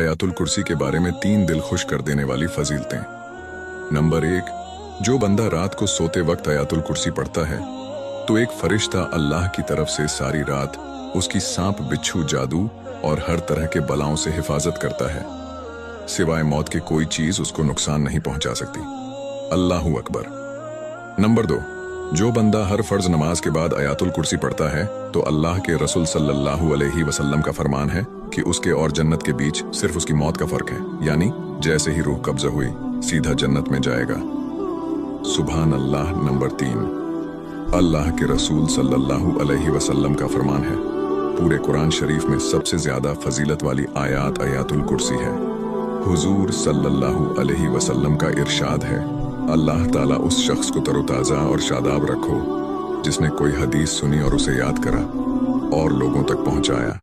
आयतुल कुर्सी के बारे में 3 दिल खुश कर देने वाली फजीलतें। नंबर 1, जो बंदा रात को सोते वक्त आयतुल कुर्सी पढ़ता है तो एक फरिश्ता अल्लाह की तरफ से सारी रात उसकी सांप, बिच्छू, जादू और हर तरह के बलाओं से हिफाजत करता है। सिवाय मौत के कोई चीज उसको नुकसान नहीं पहुंचा सकती। अल्लाहू अकबर। नंबर 2, जो बंदा हर फर्ज नमाज के बाद आयतुल कुर्सी पढ़ता है तो अल्लाह के रसूल सल्लल्लाहु अलैहि वसल्लम का फरमान है कि उसके और जन्नत के बीच सिर्फ उसकी मौत का फर्क है, यानी जैसे ही रूह कब्जा हुई सीधा जन्नत में जाएगा। सुभान अल्लाह। नंबर 3, अल्लाह के रसूल सल्लल्लाहु अलैहि वसल्लम का फरमान है, पूरे कुरान शरीफ में सबसे ज्यादा फजीलत वाली आयात आयतुल कुर्सी है। हुजूर सल्लल्लाहु अलैहि वसल्लम का इरशाद है, अल्लाह ताला उस शख्स को तरोताज़ा और शादाब रखो जिसने कोई हदीस सुनी और उसे याद करा और लोगों तक पहुंचाया।